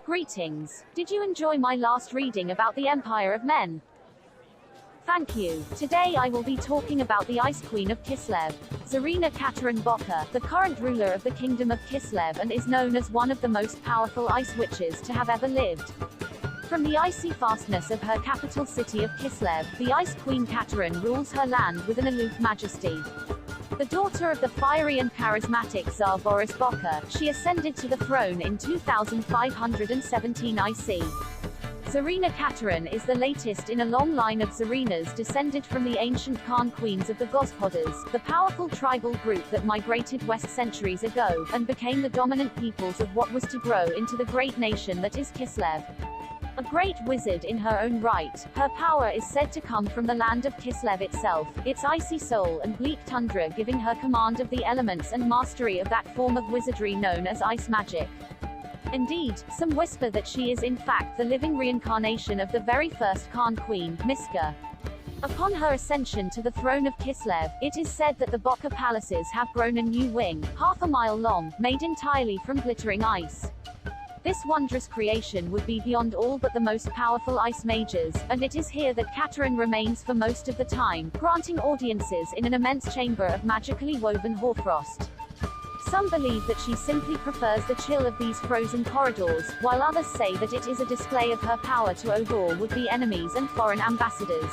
Greetings. Did you enjoy my last reading about the Empire of Men? Thank you. Today I will be talking about the Ice Queen of Kislev, Tzarina Katarin Bokha, the current ruler of the Kingdom of Kislev and is known as one of the most powerful ice witches to have ever lived. From the icy fastness of her capital city of Kislev, the Ice Queen Katarin rules her land with an aloof majesty. The daughter of the fiery and charismatic Tsar Boris Bokha, she ascended to the throne in 2517 IC. Tzarina Katarin is the latest in a long line of Tzarinas descended from the ancient Khan queens of the Gospodas, the powerful tribal group that migrated west centuries ago, and became the dominant peoples of what was to grow into the great nation that is Kislev. A great wizard in her own right, her power is said to come from the land of Kislev itself, its icy soul and bleak tundra giving her command of the elements and mastery of that form of wizardry known as ice magic. Indeed, some whisper that she is in fact the living reincarnation of the very first Khan queen, Miska. Upon her ascension to the throne of Kislev, it is said that the Bokha palaces have grown a new wing, half a mile long, made entirely from glittering ice. This wondrous creation would be beyond all but the most powerful ice mages, and it is here that Katarin remains for most of the time, granting audiences in an immense chamber of magically woven hoarfrost. Some believe that she simply prefers the chill of these frozen corridors, while others say that it is a display of her power to overawe would-be enemies and foreign ambassadors.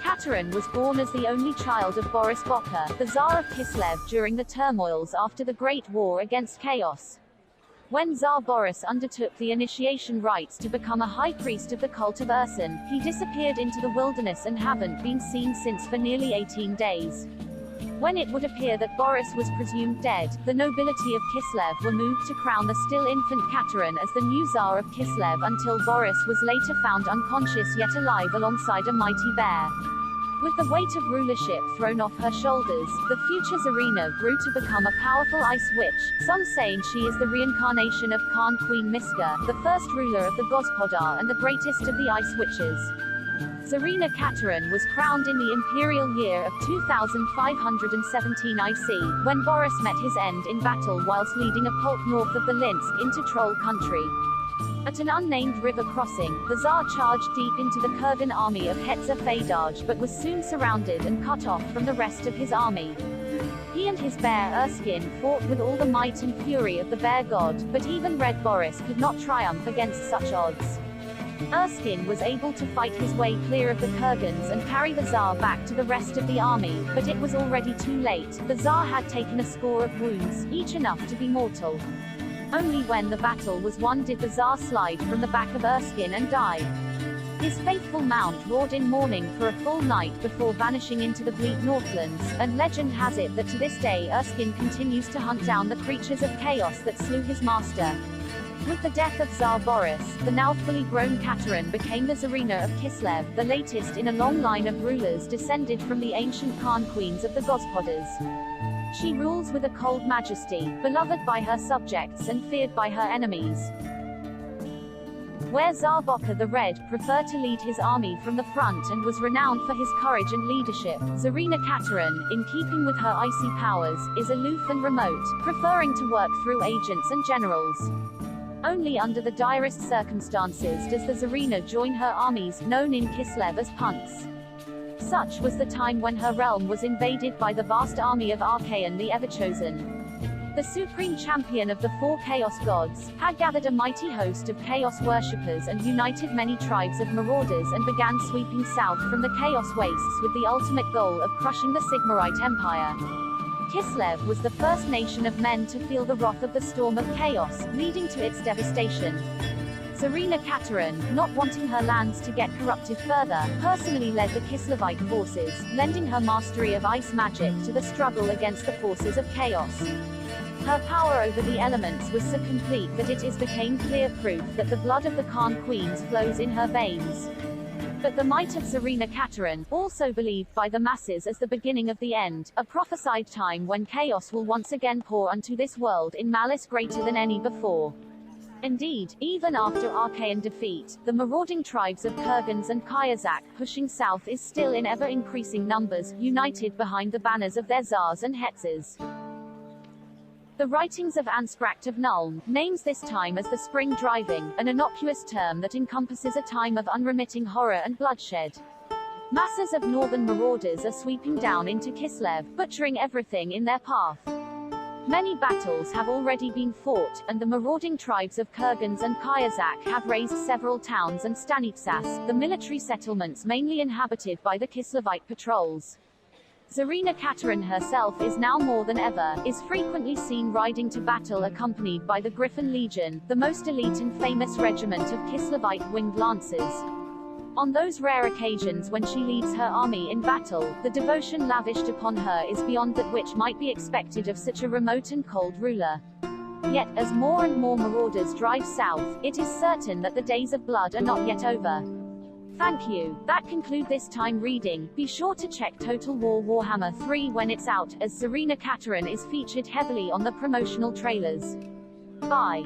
Katarin was born as the only child of Boris Bokha, the Tsar of Kislev during the turmoils after the Great War against Chaos. When Tsar Boris undertook the initiation rites to become a high priest of the cult of Ursun, he disappeared into the wilderness and haven't been seen since for nearly 18 days. When it would appear that Boris was presumed dead, the nobility of Kislev were moved to crown the still infant Katarin as the new Tsar of Kislev until Boris was later found unconscious yet alive alongside a mighty bear. With the weight of rulership thrown off her shoulders, the future Tzarina grew to become a powerful ice witch, some saying she is the reincarnation of Khan Queen Miska, the first ruler of the Gospodar and the greatest of the ice witches. Tzarina Katarin was crowned in the imperial year of 2517 IC, when Boris met his end in battle whilst leading a polk north of the Linsk into Troll country. At an unnamed river crossing, the Tsar charged deep into the Kurgan army of Hetzer Fadaj but was soon surrounded and cut off from the rest of his army. He and his bear Erskine fought with all the might and fury of the bear god, but even Red Boris could not triumph against such odds. Erskine was able to fight his way clear of the Kurgans and carry the Tsar back to the rest of the army, but it was already too late. The Tsar had taken a score of wounds, each enough to be mortal. Only when the battle was won did the Tsar slide from the back of Erskine and die. His faithful mount roared in mourning for a full night before vanishing into the bleak Northlands, and legend has it that to this day Erskine continues to hunt down the creatures of chaos that slew his master. With the death of Tsar Boris, the now fully grown Katarin became the Tzarina of Kislev, the latest in a long line of rulers descended from the ancient Khan queens of the Gospodas. She rules with a cold majesty, beloved by her subjects and feared by her enemies. Where Tsar Bokha the Red preferred to lead his army from the front and was renowned for his courage and leadership, Tzarina Katarin, in keeping with her icy powers, is aloof and remote, preferring to work through agents and generals. Only under the direst circumstances does the Tzarina join her armies, known in Kislev as punks. Such was the time when her realm was invaded by the vast army of Archaon the Everchosen. The supreme champion of the four Chaos gods, had gathered a mighty host of Chaos worshippers and united many tribes of marauders and began sweeping south from the Chaos wastes with the ultimate goal of crushing the Sigmarite Empire. Kislev was the first nation of men to feel the wrath of the storm of chaos, leading to its devastation. Tzarina Katarin, not wanting her lands to get corrupted further, personally led the Kislevite forces, lending her mastery of ice magic to the struggle against the forces of chaos. Her power over the elements was so complete that it became clear proof that the blood of the Khan queens flows in her veins. But the might of Tzarina Katarin, also believed by the masses as the beginning of the end, a prophesied time when chaos will once again pour unto this world in malice greater than any before. Indeed, even after Archaon defeat, the marauding tribes of Kurgans and Kayazak, pushing south is still in ever-increasing numbers, united behind the banners of their Tsars and Hetzers. The writings of Anspracht of Nuln names this time as the Spring Driving, an innocuous term that encompasses a time of unremitting horror and bloodshed. Masses of northern marauders are sweeping down into Kislev, butchering everything in their path. Many battles have already been fought, and the marauding tribes of Kurgans and Kayazak have razed several towns and Stanitsas, the military settlements mainly inhabited by the Kislevite patrols. Tzarina Katarin herself is now more than ever, is frequently seen riding to battle accompanied by the Griffin Legion, the most elite and famous regiment of Kislevite winged lancers. On those rare occasions when she leads her army in battle, the devotion lavished upon her is beyond that which might be expected of such a remote and cold ruler. Yet, as more and more marauders drive south, it is certain that the days of blood are not yet over. Thank you. That concludes this time reading. Be sure to check Total War Warhammer 3 when it's out, as Tzarina Katarin is featured heavily on the promotional trailers. Bye.